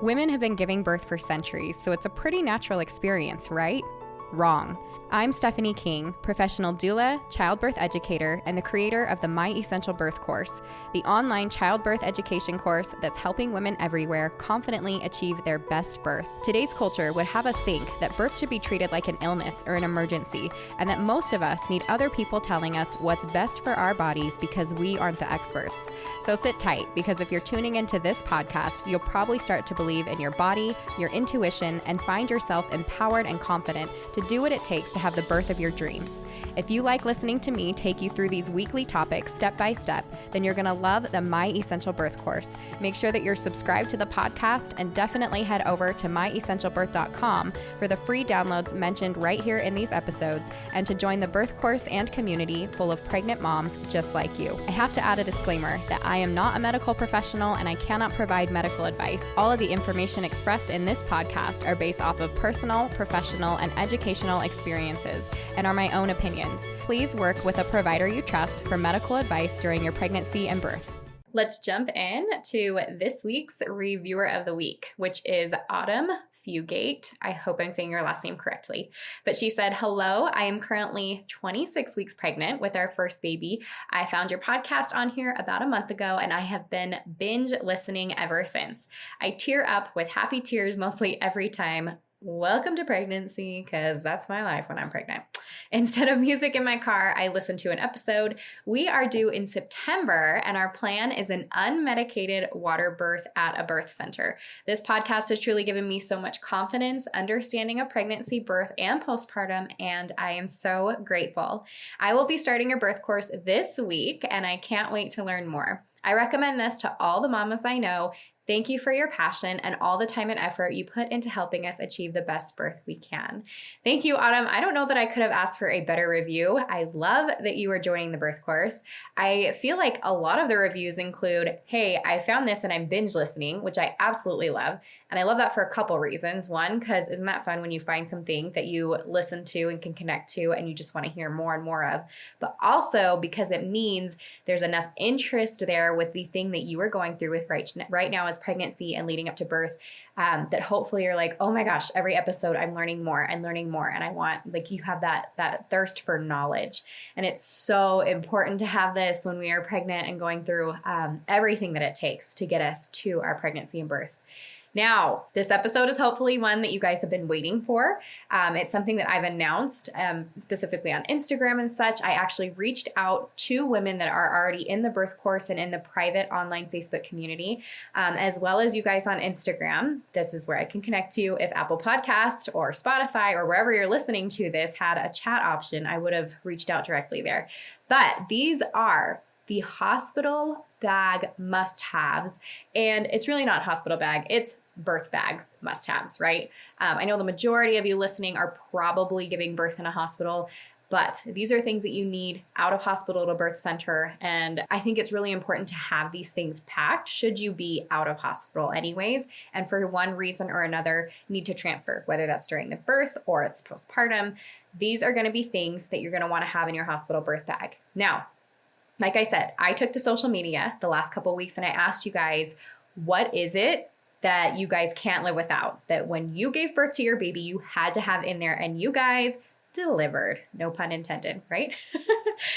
Women have been giving birth for centuries, so it's a pretty natural experience, right? Wrong. I'm Stephanie King, professional doula, childbirth educator, and the creator of the My Essential Birth course, the online childbirth education course that's helping women everywhere confidently achieve their best birth. Today's culture would have us think that birth should be treated like an illness or an emergency, and that most of us need other people telling us what's best for our bodies because we aren't the experts. So sit tight, because if you're tuning into this podcast, you'll probably start to believe in your body, your intuition, and find yourself empowered and confident to do what it takes to have the birth of your dreams. If you like listening to me take you through these weekly topics step by step, then you're going to love the My Essential Birth course. Make sure that you're subscribed to the podcast, and definitely head over to myessentialbirth.com for the free downloads mentioned right here in these episodes, and to join the birth course and community full of pregnant moms just like you. I have to add a disclaimer that I am not a medical professional and I cannot provide medical advice. All of the information expressed in this podcast are based off of personal, professional, and educational experiences and are my own opinions. Please work with a provider you trust for medical advice during your pregnancy and birth. Let's jump in to this week's reviewer of the week, which is Autumn Fugate. I hope I'm saying your last name correctly. But she said, "Hello, I am currently 26 weeks pregnant with our first baby. I found your podcast on here about a month ago, and I have been binge listening ever since. I tear up with happy tears mostly every time. Welcome to pregnancy, because that's my life when I'm pregnant. Instead of music in my car, I listen to an episode. We are due in September, and our plan is an unmedicated water birth at a birth center. This podcast has truly given me so much confidence, understanding of pregnancy, birth, and postpartum, and I am so grateful. I will be starting your birth course this week, and I can't wait to learn more. I recommend this to all the mamas I know. Thank you for your passion and all the time and effort you put into helping us achieve the best birth we can." Thank you, Autumn. I don't know that I could have asked for a better review. I love that you are joining the birth course. I feel like a lot of the reviews include, "Hey, I found this and I'm binge listening," which I absolutely love. And I love that for a couple reasons. One, because isn't that fun when you find something that you listen to and can connect to and you just want to hear more and more of, but also because it means there's enough interest there with the thing that you are going through with right now as pregnancy and leading up to birth, that hopefully you're like, oh my gosh, every episode I'm learning more and learning more. And I want, like, you have that thirst for knowledge. And it's so important to have this when we are pregnant and going through everything that it takes to get us to our pregnancy and birth. Now, this episode is hopefully one that you guys have been waiting for. It's something that I've announced specifically on Instagram and such. I actually reached out to women that are already in the birth course and in the private online Facebook community, as well as you guys on Instagram. This is where I can connect to you. If Apple Podcast or Spotify or wherever you're listening to this had a chat option, I would have reached out directly there. But these are the hospital bag must-haves. And it's really not hospital bag, it's birth bag must-haves, right? I know the majority of you listening are probably giving birth in a hospital, but these are things that you need out of hospital to birth center. And I think it's really important to have these things packed should you be out of hospital anyways. And for one reason or another, need to transfer, whether that's during the birth or it's postpartum. These are going to be things that you're going to want to have in your hospital birth bag. Now, like I said, I took to social media the last couple of weeks and I asked you guys, what is it that you guys can't live without? That when you gave birth to your baby, you had to have in there, and you guys delivered. No pun intended, right?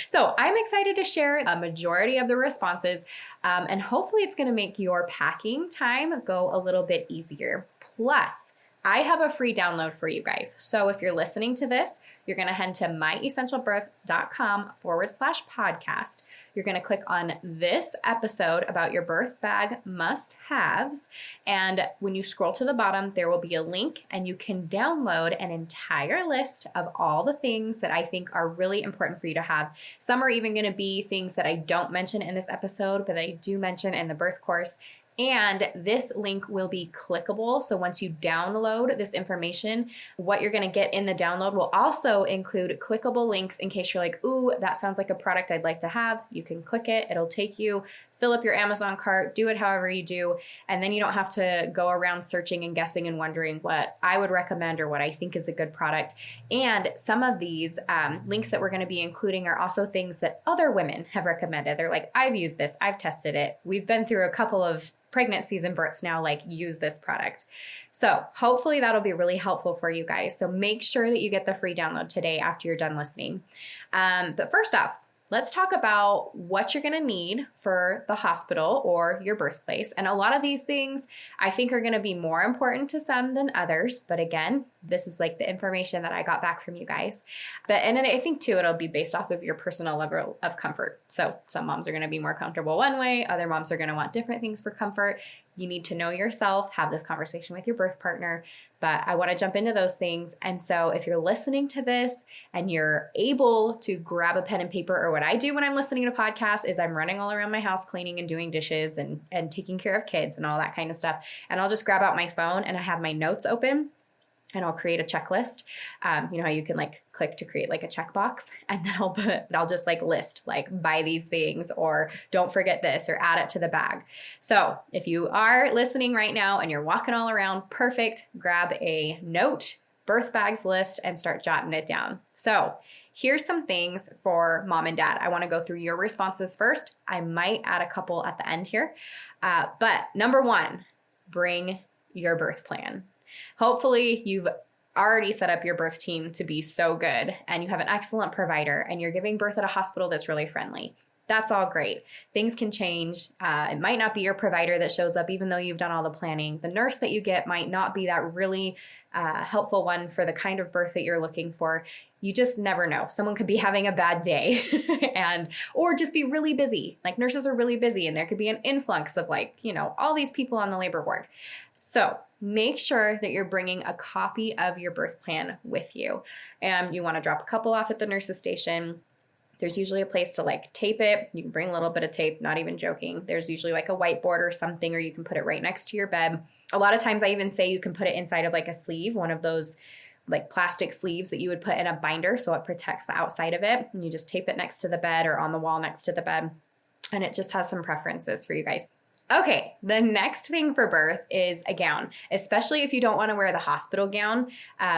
So I'm excited to share a majority of the responses, and hopefully it's going to make your packing time go a little bit easier. Plus, I have a free download for you guys. So if you're listening to this, you're going to head to myessentialbirth.com/podcast. You're going to click on this episode about your birth bag must-haves. And when you scroll to the bottom, there will be a link and you can download an entire list of all the things that I think are really important for you to have. Some are even going to be things that I don't mention in this episode, but I do mention in the birth course. And this link will be clickable. So once you download this information, what you're going to get in the download will also include clickable links in case you're like, ooh, that sounds like a product I'd like to have. You can click it. It'll take you, fill up your Amazon cart, do it however you do. And then you don't have to go around searching and guessing and wondering what I would recommend or what I think is a good product. And some of these links that we're going to be including are also things that other women have recommended. They're like, I've used this, I've tested it. We've been through a couple of pregnancies and births now like use this product. So hopefully that'll be really helpful for you guys. So make sure that you get the free download today after you're done listening. But first off, let's talk about what you're going to need for the hospital or your birthplace. And a lot of these things I think are going to be more important to some than others. But again, this is like the information that I got back from you guys. And then I think too, it'll be based off of your personal level of comfort. So some moms are going to be more comfortable one way. Other moms are going to want different things for comfort. You need to know yourself, have this conversation with your birth partner, but I want to jump into those things. And so if you're listening to this and you're able to grab a pen and paper, or what I do when I'm listening to podcasts is I'm running all around my house, cleaning and doing dishes and taking care of kids and all that kind of stuff. And I'll just grab out my phone and I have my notes open. And I'll create a checklist. You know how you can like click to create like a checkbox, and then I'll just like list like buy these things or don't forget this or add it to the bag. So if you are listening right now and you're walking all around, perfect, grab a note, birth bags list, and start jotting it down. So here's some things for mom and dad. I want to go through your responses first. I might add a couple at the end here. But number one, bring your birth plan. Hopefully you've already set up your birth team to be so good and you have an excellent provider and you're giving birth at a hospital that's really friendly. That's all great. Things can change. It might not be your provider that shows up even though you've done all the planning. The nurse that you get might not be that really helpful one for the kind of birth that you're looking for. You just never know. Someone could be having a bad day or just be really busy. Like nurses are really busy and there could be an influx of like, you know, all these people on the labor ward. So make sure that you're bringing a copy of your birth plan with you. And you want to drop a couple off at the nurse's station. There's usually a place to like tape it. You can bring a little bit of tape, not even joking. There's usually like a whiteboard or something, or you can put it right next to your bed. A lot of times I even say you can put it inside of like a sleeve, one of those like plastic sleeves that you would put in a binder so it protects the outside of it. And you just tape it next to the bed or on the wall next to the bed. And it just has some preferences for you guys. Okay, the next thing for birth is a gown, especially if you don't want to wear the hospital gown,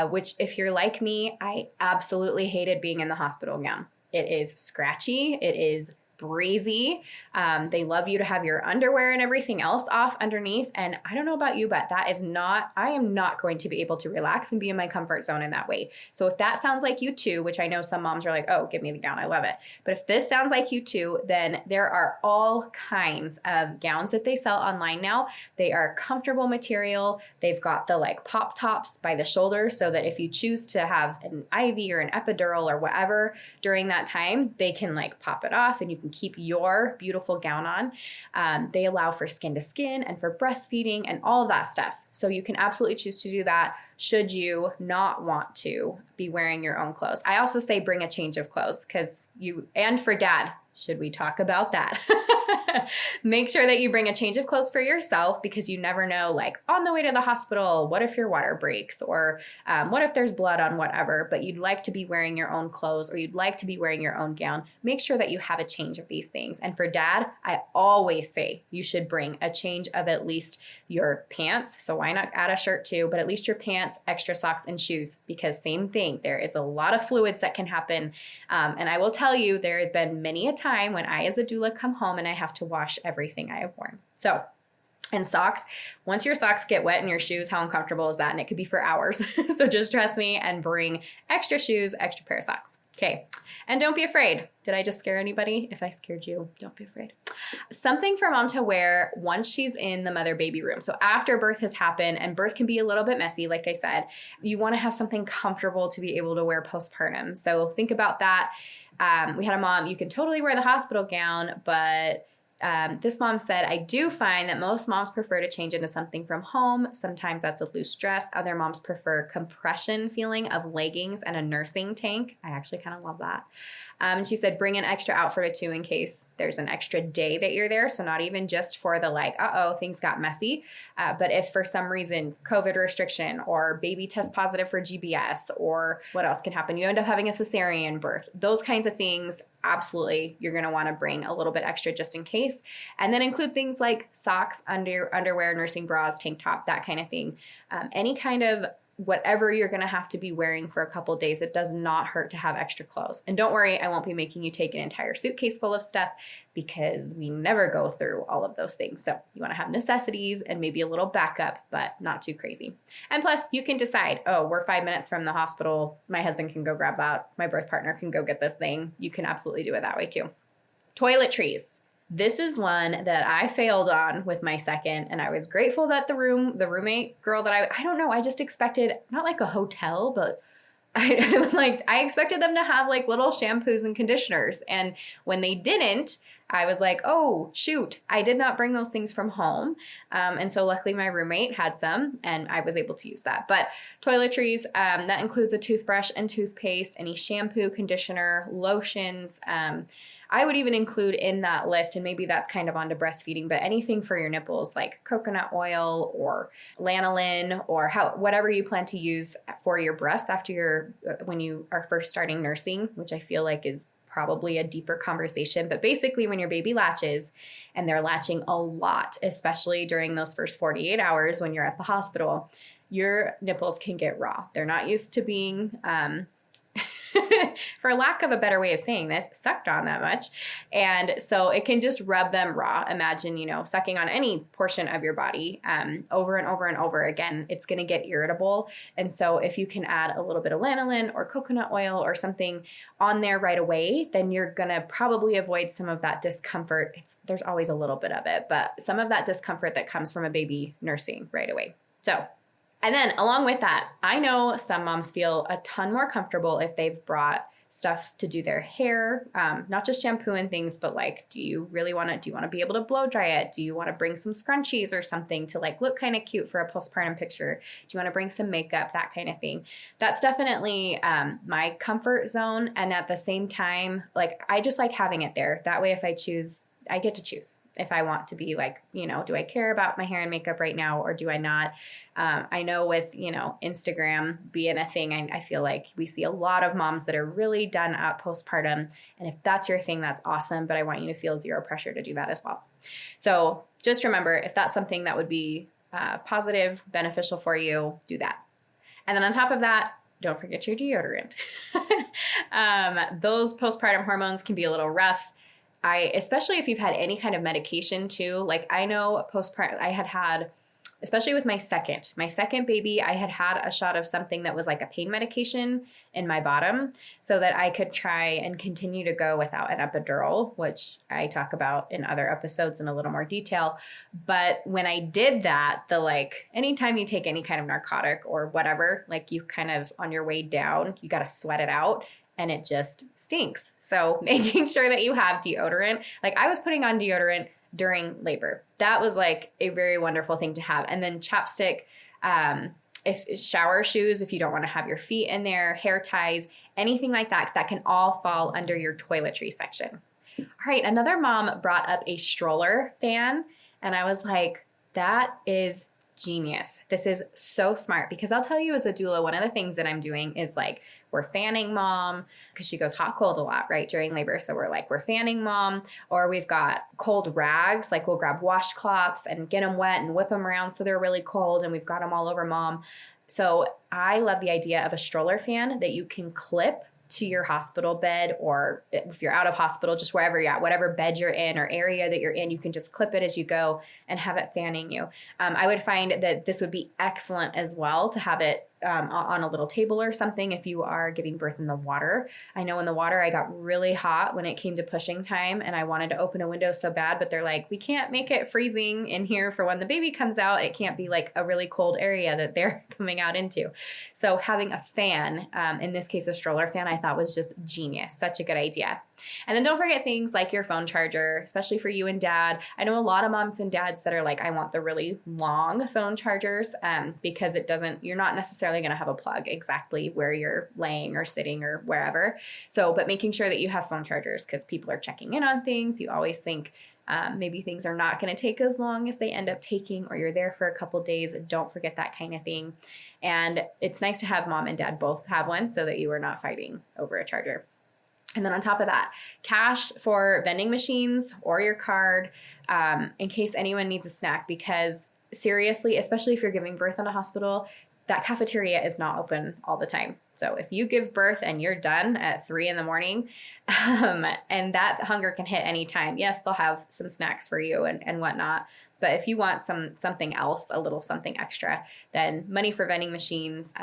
which if you're like me, I absolutely hated being in the hospital gown. It is scratchy. It is breezy. They love you to have your underwear and everything else off underneath. And I don't know about you, but I am not going to be able to relax and be in my comfort zone in that way. So if that sounds like you too, which I know some moms are like, oh, give me the gown. I love it. But if this sounds like you too, then there are all kinds of gowns that they sell online now. They are comfortable material. They've got the like pop tops by the shoulder so that if you choose to have an IV or an epidural or whatever during that time, they can like pop it off and you can keep your beautiful gown on. They allow for skin to skin and for breastfeeding and all of that stuff. So you can absolutely choose to do that should you not want to be wearing your own clothes. I also say bring a change of clothes and for dad, should we talk about that? Make sure that you bring a change of clothes for yourself because you never know, like on the way to the hospital, what if your water breaks or what if there's blood on whatever, but you'd like to be wearing your own clothes or you'd like to be wearing your own gown. Make sure that you have a change of these things. And for dad, I always say you should bring a change of at least your pants. So why not add a shirt too, but at least your pants, extra socks and shoes, because same thing, there is a lot of fluids that can happen. And I will tell you, there have been many a time when I as a doula come home and I have to wash everything I have worn. So, and socks, once your socks get wet in your shoes, how uncomfortable is that? And it could be for hours. So just trust me and bring extra shoes, extra pair of socks. Okay. And don't be afraid. Did I just scare anybody? If I scared you, don't be afraid. Something for mom to wear once she's in the mother baby room. So after birth has happened, and birth can be a little bit messy, like I said, you want to have something comfortable to be able to wear postpartum. So think about that. We had a mom, you can totally wear the hospital gown, but this mom said, I do find that most moms prefer to change into something from home. Sometimes that's a loose dress. Other moms prefer compression feeling of leggings and a nursing tank. I actually kind of love that. And she said, bring an extra outfit or two in case there's an extra day that you're there. So not even just for the like, things got messy. But if for some reason, COVID restriction or baby test positive for GBS or what else can happen, you end up having a cesarean birth, those kinds of things, absolutely, you're going to want to bring a little bit extra just in case. And then include things like socks, underwear, nursing bras, tank top, that kind of thing. Any kind of whatever you're going to have to be wearing for a couple days. It does not hurt to have extra clothes. And don't worry, I won't be making you take an entire suitcase full of stuff because we never go through all of those things. So you want to have necessities and maybe a little backup, but not too crazy. And plus, you can decide, oh, we're 5 minutes from the hospital. My husband can go grab that. My birth partner can go get this thing. You can absolutely do it that way too. Toiletries. This is one that I failed on with my second, and I was grateful that the roommate girl that I don't know, I just expected, not like a hotel, but I expected them to have like little shampoos and conditioners. And when they didn't, I was like, oh, shoot, I did not bring those things from home. And so luckily my roommate had some and I was able to use that. But toiletries, that includes a toothbrush and toothpaste, any shampoo, conditioner, lotions. I would even include in that list, and maybe that's kind of onto breastfeeding, but anything for your nipples like coconut oil or lanolin or whatever you plan to use for your breasts when you are first starting nursing, which I feel like is probably a deeper conversation. But basically when your baby latches, and they're latching a lot, especially during those first 48 hours when you're at the hospital, your nipples can get raw. They're not used to being for lack of a better way of saying this, sucked on that much. And so it can just rub them raw. Imagine, sucking on any portion of your body over and over and over again, it's going to get irritable. And so if you can add a little bit of lanolin or coconut oil or something on there right away, then you're going to probably avoid some of that discomfort. There's always a little bit of it, but some of that discomfort that comes from a baby nursing right away. And then along with that, I know some moms feel a ton more comfortable if they've brought stuff to do their hair, not just shampoo and things, but like, do you want to be able to blow dry it? Do you want to bring some scrunchies or something to like look kind of cute for a postpartum picture? Do you want to bring some makeup, that kind of thing? That's definitely my comfort zone. And at the same time, like, I just like having it there. That way, if I choose, I get to choose. If I want to be like, do I care about my hair and makeup right now or do I not? I know with, Instagram being a thing, I feel like we see a lot of moms that are really done up postpartum. And if that's your thing, that's awesome. But I want you to feel zero pressure to do that as well. So just remember, if that's something that would be positive, beneficial for you, do that. And then on top of that, don't forget your deodorant. Those postpartum hormones can be a little rough. Especially if you've had any kind of medication too, like I know postpartum, I had, especially with my second baby, I had a shot of something that was like a pain medication in my bottom so that I could try and continue to go without an epidural, which I talk about in other episodes in a little more detail. But when I did that, anytime you take any kind of narcotic or whatever, like you kind of on your way down, you got to sweat it out. And it just stinks. So making sure that you have deodorant. Like I was putting on deodorant during labor. That was like a very wonderful thing to have. And then chapstick, if shower shoes, if you don't want to have your feet in there, hair ties, anything like that, that can all fall under your toiletry section. All right, another mom brought up a stroller fan. And I was like, that is genius. This is so smart because I'll tell you as a doula, one of the things that I'm doing is like, we're fanning mom because she goes hot, cold a lot, right, during labor. So we're fanning mom, or we've got cold rags. Like we'll grab washcloths and get them wet and whip them around so they're really cold and we've got them all over mom. So I love the idea of a stroller fan that you can clip to your hospital bed, or if you're out of hospital, just wherever you're at, whatever bed you're in or area that you're in, you can just clip it as you go and have it fanning you. I would find that this would be excellent as well to have it on a little table or something if you are giving birth in the water. I know in the water I got really hot when it came to pushing time and I wanted to open a window so bad, but they're like, we can't make it freezing in here for when the baby comes out. It can't be like a really cold area that they're coming out into. So having a fan, in this case a stroller fan, I thought was just genius. Such a good idea. And then don't forget things like your phone charger, especially for you and dad. I know a lot of moms and dads that are like, I want the really long phone chargers because you're not necessarily going to have a plug exactly where you're laying or sitting or wherever. So, but making sure that you have phone chargers because people are checking in on things. You always think maybe things are not going to take as long as they end up taking, or you're there for a couple days. Don't forget that kind of thing. And it's nice to have mom and dad both have one so that you are not fighting over a charger. And then on top of that, cash for vending machines or your card in case anyone needs a snack, because seriously, especially if you're giving birth in a hospital, that cafeteria is not open all the time. So if you give birth and you're done at 3 a.m, and that hunger can hit any time, yes, they'll have some snacks for you and whatnot. But if you want something else, a little something extra, then money for vending machines,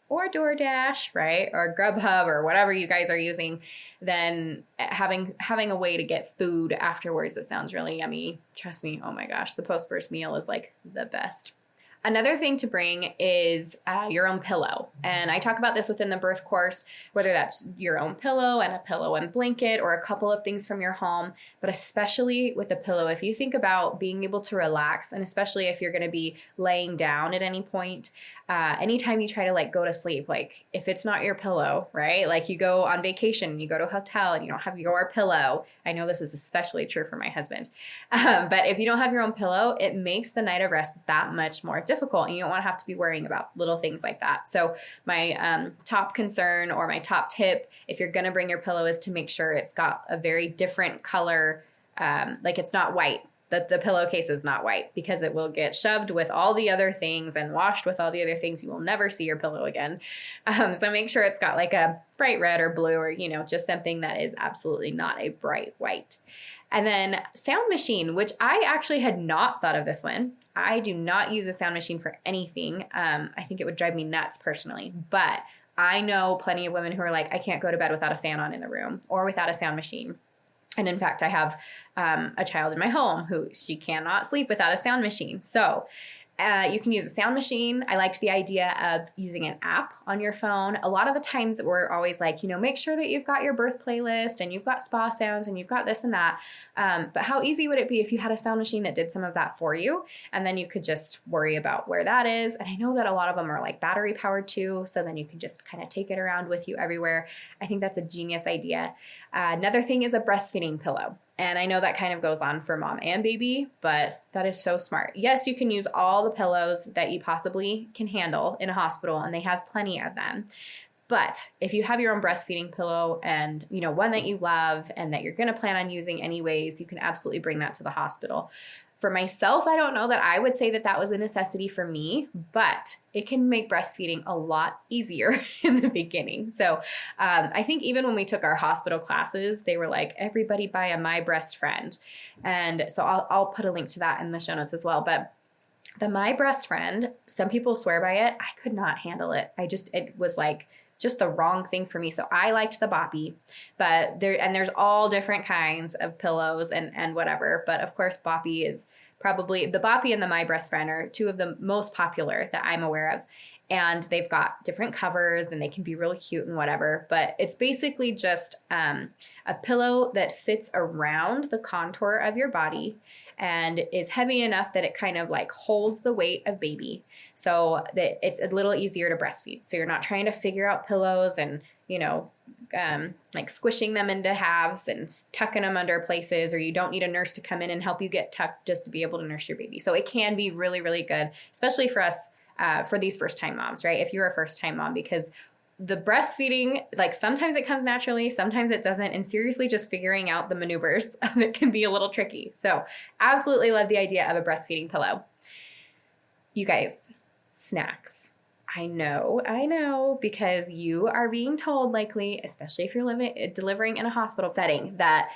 or DoorDash, right? Or Grubhub or whatever you guys are using, then having a way to get food afterwards that sounds really yummy. Trust me, oh my gosh, the post-birth meal is like the best. Another thing to bring is your own pillow. And I talk about this within the birth course, whether that's your own pillow and a pillow and blanket or a couple of things from your home, but especially with the pillow, if you think about being able to relax, and especially if you're going to be laying down at any point, anytime you try to like go to sleep, like if it's not your pillow, right? Like you go on vacation, you go to a hotel and you don't have your pillow. I know this is especially true for my husband. But if you don't have your own pillow, it makes the night of rest that much more difficult, and you don't want to have to be worrying about little things like that. So my top concern or my top tip, if you're going to bring your pillow, is to make sure it's got a very different color. Like it's not white. The pillowcase is not white, because it will get shoved with all the other things and washed with all the other things. You will never see your pillow again. So make sure it's got like a bright red or blue, or, just something that is absolutely not a bright white. And then sound machine, which I actually had not thought of this one. I do not use a sound machine for anything. I think it would drive me nuts personally, but I know plenty of women who are like, I can't go to bed without a fan on in the room or without a sound machine. And in fact, I have a child in my home who she cannot sleep without a sound machine. So you can use a sound machine. I liked the idea of using an app on your phone. A lot of the times we're always like, make sure that you've got your birth playlist and you've got spa sounds and you've got this and that. But how easy would it be if you had a sound machine that did some of that for you? And then you could just worry about where that is. And I know that a lot of them are like battery powered too. So then you can just kind of take it around with you everywhere. I think that's a genius idea. Another thing is a breastfeeding pillow. And I know that kind of goes on for mom and baby, but that is so smart. Yes, you can use all the pillows that you possibly can handle in a hospital, and they have plenty of them. But if you have your own breastfeeding pillow and, one that you love and that you're going to plan on using anyways, you can absolutely bring that to the hospital. For myself, I don't know that I would say that that was a necessity for me, but it can make breastfeeding a lot easier in the beginning. So I think even when we took our hospital classes, they were like, everybody buy a My Breast Friend. And so I'll put a link to that in the show notes as well. But the My Breast Friend, some people swear by it. I could not handle it. It was like just the wrong thing for me. So I liked the Boppy, but there's all different kinds of pillows and whatever. But of course, Boppy is probably, the Boppy and the My Breast Friend are two of the most popular that I'm aware of. And they've got different covers and they can be really cute and whatever. But it's basically just a pillow that fits around the contour of your body and is heavy enough that it kind of like holds the weight of baby, so that it's a little easier to breastfeed. So you're not trying to figure out pillows and, like squishing them into halves and tucking them under places, or you don't need a nurse to come in and help you get tucked just to be able to nurse your baby. So it can be really, really good, especially for us, for these first-time moms, right? If you're a first-time mom, because the breastfeeding, like sometimes it comes naturally, sometimes it doesn't. And seriously, just figuring out the maneuvers of it can be a little tricky. So absolutely love the idea of a breastfeeding pillow. You guys, snacks. I know, because you are being told likely, especially if you're delivering in a hospital setting, that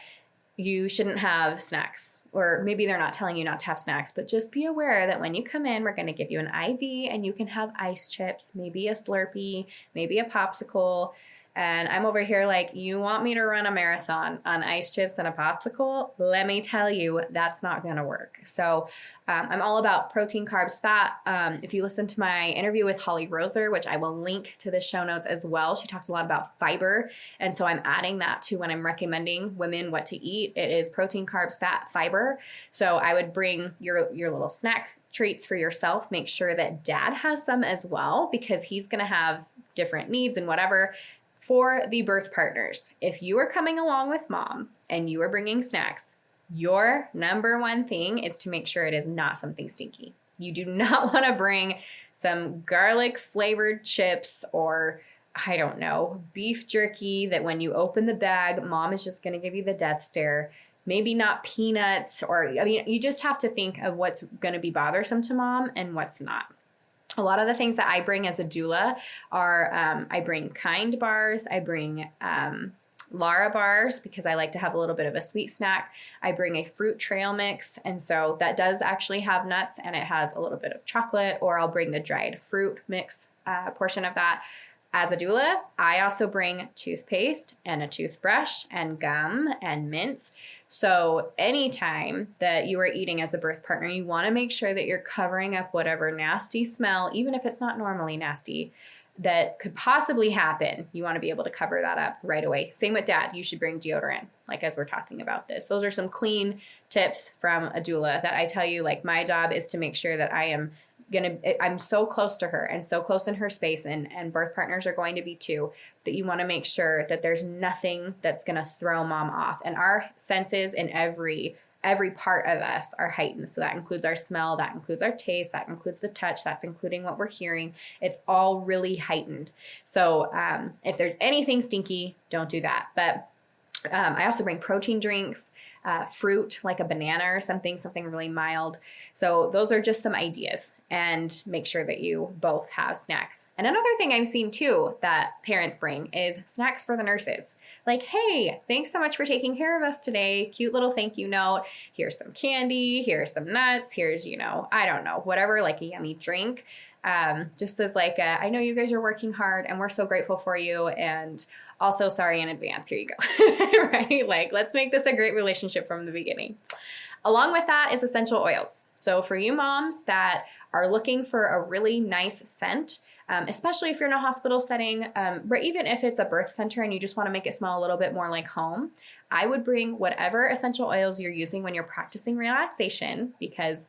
you shouldn't have snacks. Or maybe they're not telling you not to have snacks, but just be aware that when you come in, we're going to give you an IV and you can have ice chips, maybe a Slurpee, maybe a popsicle. And I'm over here like, you want me to run a marathon on ice chips and a popsicle? Let me tell you, that's not going to work. So I'm all about protein, carbs, fat. If you listen to my interview with Holly Roser, which I will link to the show notes as well, she talks a lot about fiber. And so I'm adding that to when I'm recommending women what to eat. It is protein, carbs, fat, fiber. So I would bring your little snack treats for yourself. Make sure that dad has some as well, because he's going to have different needs and whatever. For the birth partners, if you are coming along with mom and you are bringing snacks, your number one thing is to make sure it is not something stinky. You do not want to bring some garlic flavored chips or, I don't know, beef jerky that when you open the bag, mom is just going to give you the death stare. Maybe not peanuts, or, you just have to think of what's going to be bothersome to mom and what's not. A lot of the things that I bring as a doula are I bring Kind bars, I bring Lara bars because I like to have a little bit of a sweet snack. I bring a fruit trail mix, and so that does actually have nuts and it has a little bit of chocolate, or I'll bring the dried fruit mix portion of that. As a doula, I also bring toothpaste and a toothbrush and gum and mints. So anytime that you are eating as a birth partner, you want to make sure that you're covering up whatever nasty smell, even if it's not normally nasty, that could possibly happen. You want to be able to cover that up right away. Same with dad. You should bring deodorant, like as we're talking about this. Those are some clean tips from a doula that I tell you, like my job is to make sure that I'm so close to her and so close in her space, and birth partners are going to be too, that you want to make sure that there's nothing that's going to throw mom off. And our senses in every part of us are heightened. So that includes our smell, that includes our taste, that includes the touch, that's including what we're hearing. It's all really heightened. So if there's anything stinky, don't do that. But I also bring protein drinks, fruit like a banana or something really mild. So those are just some ideas, and make sure that you both have snacks. And another thing I've seen too that parents bring is snacks for the nurses. Like, hey, thanks so much for taking care of us today. Cute little thank you note. Here's some candy. Here's some nuts. Here's, I don't know, whatever, like a yummy drink. Just as like, I know you guys are working hard and we're so grateful for you. And also sorry in advance. Here you go. Right? Like, let's make this a great relationship from the beginning. Along with that is essential oils. So for you moms that are looking for a really nice scent, especially if you're in a hospital setting, but even if it's a birth center and you just want to make it smell a little bit more like home, I would bring whatever essential oils you're using when you're practicing relaxation, because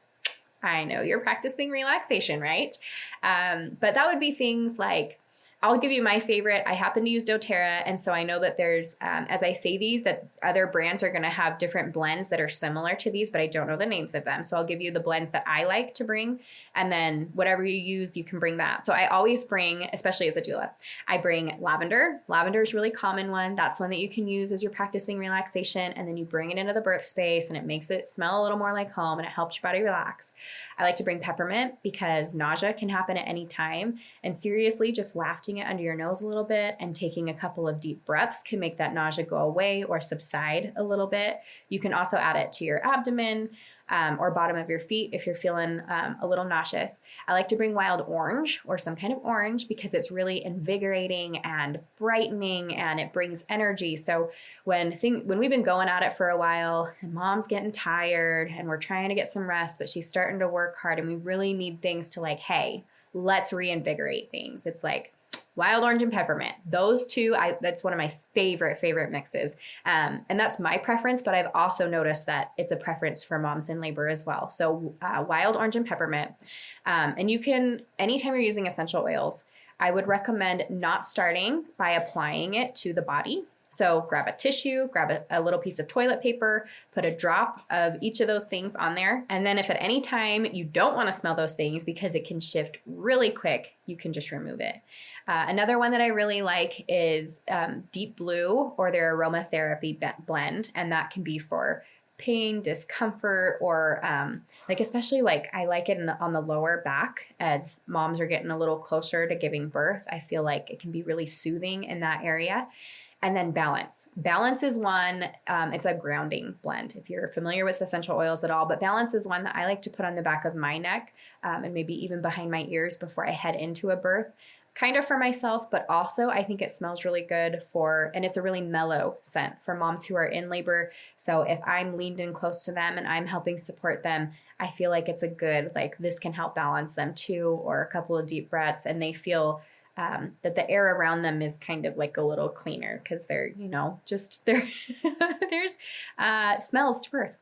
I know you're practicing relaxation, right? But that would be things like, I'll give you my favorite. I happen to use doTERRA, and so I know that there's, as I say these, that other brands are going to have different blends that are similar to these, but I don't know the names of them. So I'll give you the blends that I like to bring, and then whatever you use, you can bring that. So I always bring, especially as a doula, I bring lavender. Lavender is a really common one. That's one that you can use as you're practicing relaxation, and then you bring it into the birth space, and it makes it smell a little more like home, and it helps your body relax. I like to bring peppermint because nausea can happen at any time, and seriously, just wafting it under your nose a little bit and taking a couple of deep breaths can make that nausea go away or subside a little bit. You can also add it to your abdomen or bottom of your feet if you're feeling a little nauseous. I like to bring wild orange or some kind of orange because it's really invigorating and brightening, and it brings energy. So when we've been going at it for a while and mom's getting tired and we're trying to get some rest, but she's starting to work hard and we really need things to like, hey, let's reinvigorate things. It's like wild orange and peppermint. Those two, that's one of my favorite mixes. And that's my preference, but I've also noticed that it's a preference for moms in labor as well. So wild orange and peppermint. And you can, anytime you're using essential oils, I would recommend not starting by applying it to the body. So grab a tissue, grab a little piece of toilet paper, put a drop of each of those things on there. And then if at any time you don't want to smell those things because it can shift really quick, you can just remove it. Another one that I really like is Deep Blue or their aromatherapy blend. And that can be for pain, discomfort, or especially like I like it on the lower back as moms are getting a little closer to giving birth. I feel like it can be really soothing in that area. And then Balance. Balance is one, it's a grounding blend if you're familiar with essential oils at all, but Balance is one that I like to put on the back of my neck and maybe even behind my ears before I head into a birth. Kind of for myself, but also I think it smells really good and it's a really mellow scent for moms who are in labor. So if I'm leaned in close to them and I'm helping support them, I feel like it's a good, like this can help balance them too, or a couple of deep breaths, and they feel that the air around them is kind of like a little cleaner because they're, there's smells to birth.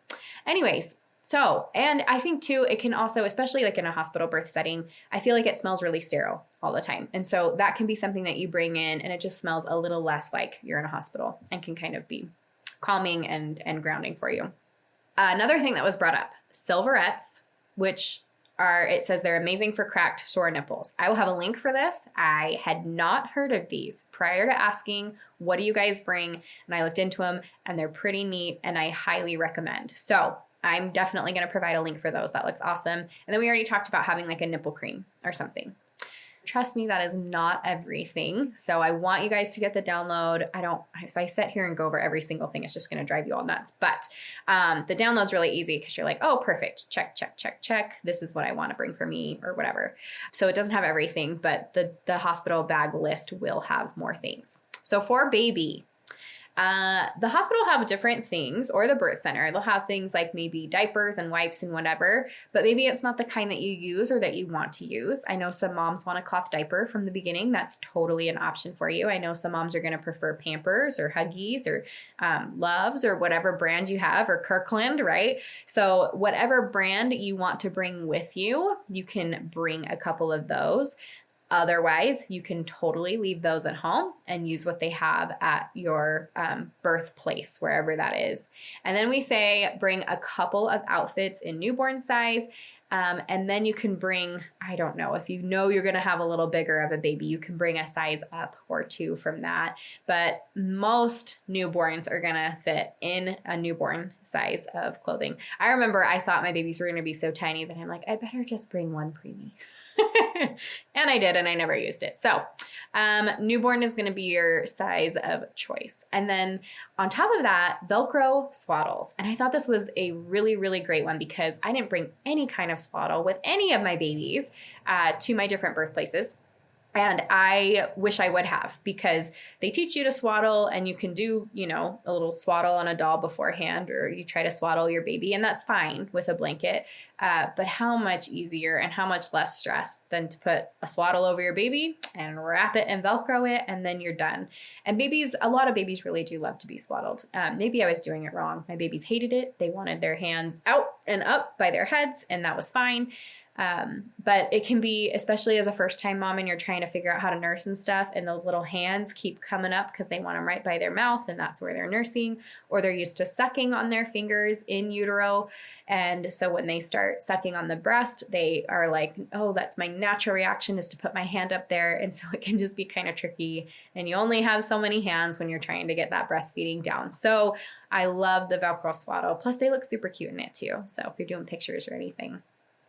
Anyways, so, and I think too, it can also, especially like in a hospital birth setting, I feel like it smells really sterile all the time. And so that can be something that you bring in and it just smells a little less like you're in a hospital and can kind of be calming and grounding for you. Another thing that was brought up, Silverettes, which it says they're amazing for cracked, sore nipples. I will have a link for this. I had not heard of these prior to asking, what do you guys bring? And I looked into them and they're pretty neat and I highly recommend. So I'm definitely going to provide a link for those. That looks awesome. And then we already talked about having like a nipple cream or something. Trust me, that is not everything. So I want you guys to get the download. If I sit here and go over every single thing, it's just going to drive you all nuts. But the download's really easy because you're like, oh, perfect. Check, check, check, check. This is what I want to bring for me or whatever. So it doesn't have everything, but the hospital bag list will have more things. So for baby, the hospital have different things, or the birth center. They'll have things like maybe diapers and wipes and whatever, but maybe it's not the kind that you use or that you want to use. I know some moms want a cloth diaper from the beginning. That's totally an option for you. I know some moms are going to prefer Pampers or Huggies or Loves or whatever brand you have, or Kirkland, right? So whatever brand you want to bring with you, you can bring a couple of those. Otherwise, you can totally leave those at home and use what they have at your birthplace, wherever that is. And then we say bring a couple of outfits in newborn size. And then you can bring, I don't know, if you know you're going to have a little bigger of a baby, you can bring a size up or two from that. But most newborns are going to fit in a newborn size of clothing. I remember I thought my babies were going to be so tiny that I'm like, I better just bring one preemie. And I did, and I never used it. So newborn is going to be your size of choice. And then on top of that, Velcro swaddles. And I thought this was a really, really great one because I didn't bring any kind of swaddle with any of my babies to my different birthplaces. And I wish I would have, because they teach you to swaddle, and you can do, a little swaddle on a doll beforehand, or you try to swaddle your baby, and that's fine with a blanket. But how much easier and how much less stress than to put a swaddle over your baby and wrap it and Velcro it, and then you're done. And a lot of babies really do love to be swaddled. Maybe I was doing it wrong. My babies hated it. They wanted their hands out and up by their heads, and that was fine. But it can be, especially as a first-time mom and you're trying to figure out how to nurse and stuff, and those little hands keep coming up because they want them right by their mouth, and that's where they're nursing, or they're used to sucking on their fingers in utero. And so when they start sucking on the breast, they are like, oh, that's my natural reaction, is to put my hand up there. And so it can just be kind of tricky, and you only have so many hands when you're trying to get that breastfeeding down. So I love the Velcro swaddle. Plus they look super cute in it too. So if you're doing pictures or anything.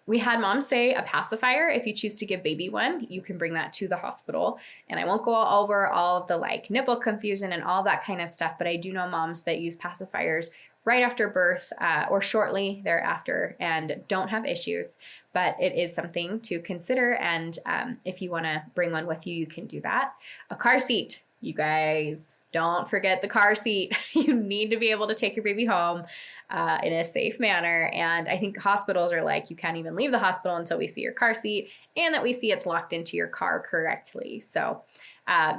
We had moms say a pacifier. If you choose to give baby one, you can bring that to the hospital. And I won't go over all of the nipple confusion and all that kind of stuff, but I do know moms that use pacifiers right after birth or shortly thereafter and don't have issues. But it is something to consider. And if you want to bring one with you, you can do that. A car seat, you guys. Don't forget the car seat. You need to be able to take your baby home in a safe manner. And I think hospitals are like, you can't even leave the hospital until we see your car seat and that we see it's locked into your car correctly. So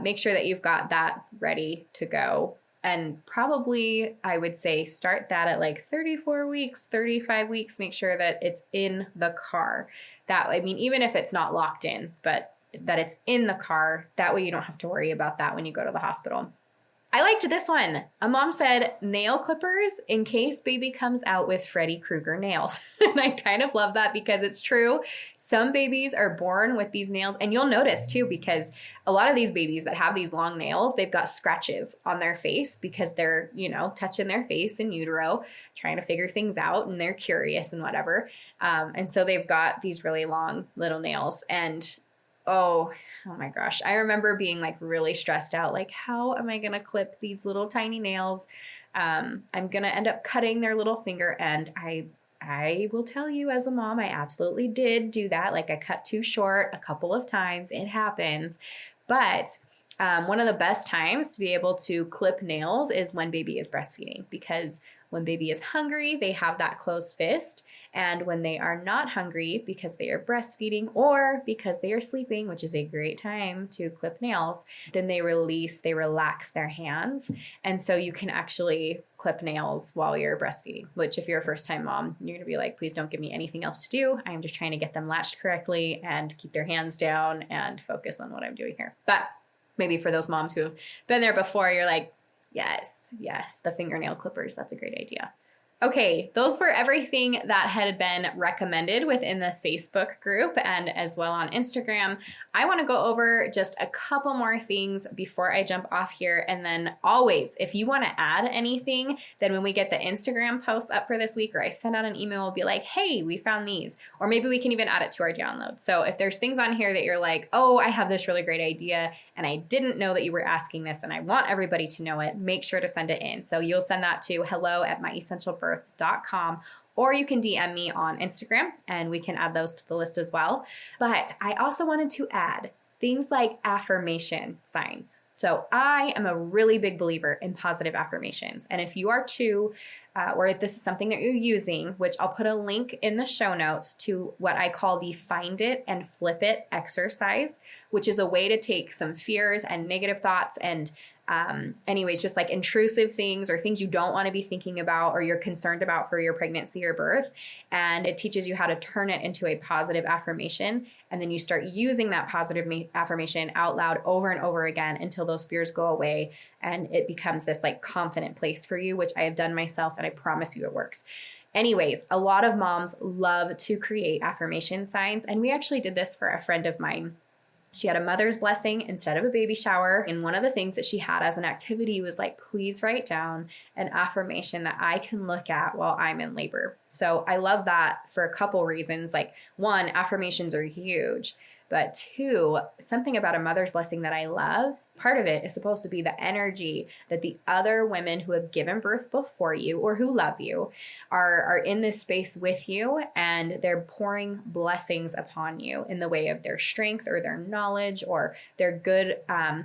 make sure that you've got that ready to go. And probably I would say start that at 34 weeks, 35 weeks. Make sure that it's in the car. Even if it's not locked in, but that it's in the car. That way you don't have to worry about that when you go to the hospital. I liked this one. A mom said nail clippers in case baby comes out with Freddy Krueger nails. And I kind of love that because it's true. Some babies are born with these nails, and you'll notice too, because a lot of these babies that have these long nails, they've got scratches on their face because they're, touching their face in utero, trying to figure things out, and they're curious and whatever. And so they've got these really long little nails, and oh my gosh. I remember being really stressed out. How am I going to clip these little tiny nails? I'm going to end up cutting their little finger. And I will tell you, as a mom, I absolutely did do that. I cut too short a couple of times. It happens. But one of the best times to be able to clip nails is when baby is breastfeeding, because when baby is hungry, they have that closed fist. And when they are not hungry because they are breastfeeding or because they are sleeping, which is a great time to clip nails, then they relax their hands. And so you can actually clip nails while you're breastfeeding, which if you're a first-time mom, you're going to be like, please don't give me anything else to do. I'm just trying to get them latched correctly and keep their hands down and focus on what I'm doing here. But maybe for those moms who have been there before, you're like, yes, the fingernail clippers, that's a great idea. Okay, those were everything that had been recommended within the Facebook group and as well on Instagram. I want to go over just a couple more things before I jump off here. And then always, if you want to add anything, then when we get the Instagram posts up for this week or I send out an email, we'll be like, hey, we found these. Or maybe we can even add it to our download. So if there's things on here that you're like, oh, I have this really great idea and I didn't know that you were asking this and I want everybody to know it, make sure to send it in. So you'll send that to hello@myessentialbirth.com, or you can DM me on Instagram and we can add those to the list as well. But I also wanted to add things like affirmation signs. So I am a really big believer in positive affirmations. And if you are too, or if this is something that you're using, which I'll put a link in the show notes to what I call the find it and flip it exercise, which is a way to take some fears and negative thoughts and anyways, just like intrusive things or things you don't want to be thinking about or you're concerned about for your pregnancy or birth. And it teaches you how to turn it into a positive affirmation. And then you start using that positive affirmation out loud over and over again until those fears go away. And it becomes this like confident place for you, which I have done myself. And I promise you it works. Anyways, a lot of moms love to create affirmation signs. And we actually did this for a friend of mine. She had a mother's blessing instead of a baby shower. And one of the things that she had as an activity was like, please write down an affirmation that I can look at while I'm in labor. So I love that for a couple reasons. Like one, affirmations are huge. But two, something about a mother's blessing that I love, part of it is supposed to be the energy that the other women who have given birth before you or who love you are in this space with you, and they're pouring blessings upon you in the way of their strength or their knowledge or their good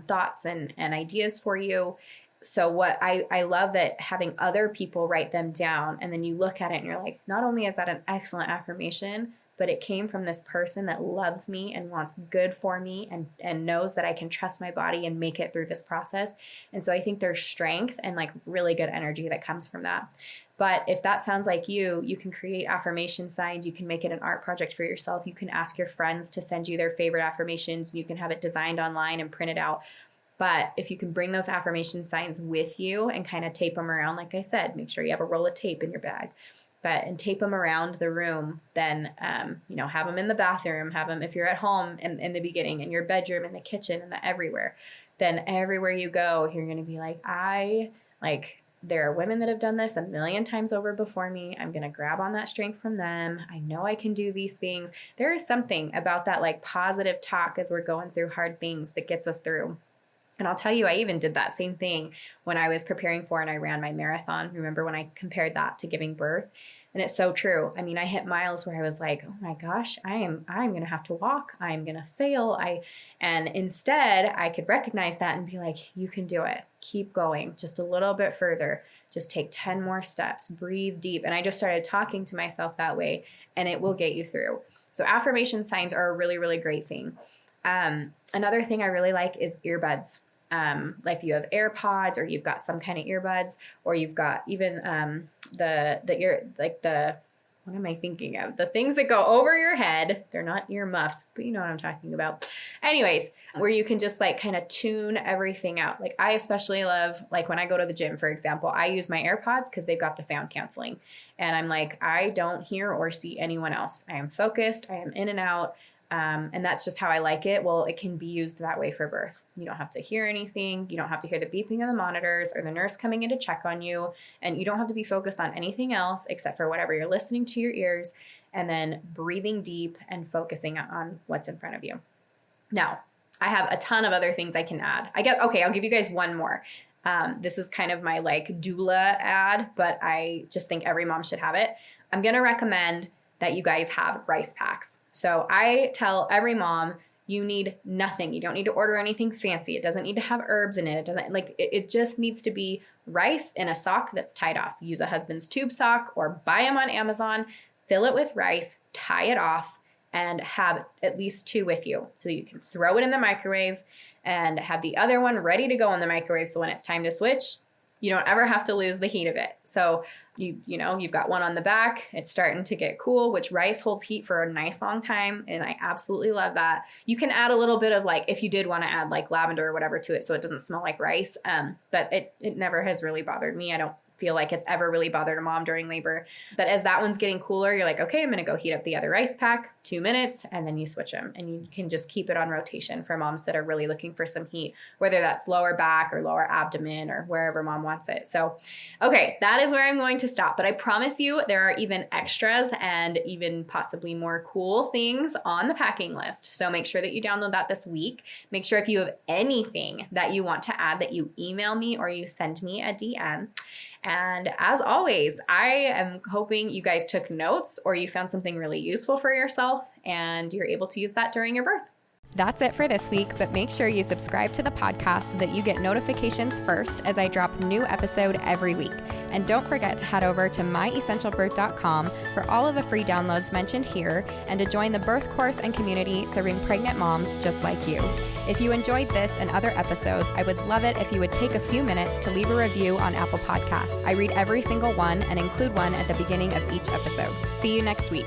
thoughts and ideas for you. So what I love that having other people write them down, and then you look at it and you're like, not only is that an excellent affirmation, but it came from this person that loves me and wants good for me and knows that I can trust my body and make it through this process. And so I think there's strength and like really good energy that comes from that. But if that sounds like you can create affirmation signs. You can make it an art project for yourself. You can ask your friends to send you their favorite affirmations. You can have it designed online and print it out. But if you can bring those affirmation signs with you and kind of tape them around, like I said, make sure you have a roll of tape in your bag. And tape them around the room, then, have them in the bathroom, have them if you're at home in the beginning, in your bedroom, in the kitchen, and everywhere. Then everywhere you go, you're going to be like, there are women that have done this a million times over before me. I'm going to grab on that strength from them. I know I can do these things. There is something about that like positive talk as we're going through hard things that gets us through. And I'll tell you, I even did that same thing when I was preparing for and I ran my marathon. Remember when I compared that to giving birth? And it's so true. I mean, I hit miles where I was like, oh my gosh, I'm going to have to walk. I'm going to fail. And instead I could recognize that and be like, you can do it. Keep going just a little bit further. Just take 10 more steps, breathe deep. And I just started talking to myself that way, and it will get you through. So affirmation signs are a really, really great thing. Another thing I really like is earbuds. Like if you have AirPods or you've got some kind of earbuds, or you've got even what am I thinking of? The things that go over your head. They're not earmuffs, but you know what I'm talking about. Anyways, where you can just like kind of tune everything out. Like I especially love, like when I go to the gym, for example, I use my AirPods because they've got the sound canceling. And I'm like, I don't hear or see anyone else. I am focused. I am in and out. And that's just how I like it. Well, it can be used that way for birth. You don't have to hear anything. You don't have to hear the beeping of the monitors or the nurse coming in to check on you. And you don't have to be focused on anything else except for whatever you're listening to your ears, and then breathing deep and focusing on what's in front of you. Now, I have a ton of other things I can add. I'll give you guys one more. This is kind of my like doula ad, but I just think every mom should have it. I'm going to recommend that you guys have rice packs. So I tell every mom, you need nothing. You don't need to order anything fancy. It doesn't need to have herbs in it. It just needs to be rice in a sock that's tied off. Use a husband's tube sock or buy them on Amazon, fill it with rice, tie it off, and have at least 2 with you. So you can throw it in the microwave and have the other one ready to go in the microwave. So when it's time to switch, you don't ever have to lose the heat of it. So you've got one on the back. It's starting to get cool, which rice holds heat for a nice long time. And I absolutely love that. You can add a little bit of like, if you did want to add like lavender or whatever to it so it doesn't smell like rice. But it never has really bothered me. I don't feel like it's ever really bothered a mom during labor. But as that one's getting cooler, you're like, okay, I'm going to go heat up the other ice pack, 2 minutes, and then you switch them. And you can just keep it on rotation for moms that are really looking for some heat, whether that's lower back or lower abdomen or wherever mom wants it. So, okay, that is where I'm going to stop. But I promise you there are even extras and even possibly more cool things on the packing list. So make sure that you download that this week. Make sure if you have anything that you want to add that you email me or you send me a DM. And as always, I am hoping you guys took notes or you found something really useful for yourself and you're able to use that during your birth. That's it for this week, but make sure you subscribe to the podcast so that you get notifications first as I drop a new episode every week. And don't forget to head over to myessentialbirth.com for all of the free downloads mentioned here and to join the birth course and community serving pregnant moms just like you. If you enjoyed this and other episodes, I would love it if you would take a few minutes to leave a review on Apple Podcasts. I read every single one and include one at the beginning of each episode. See you next week.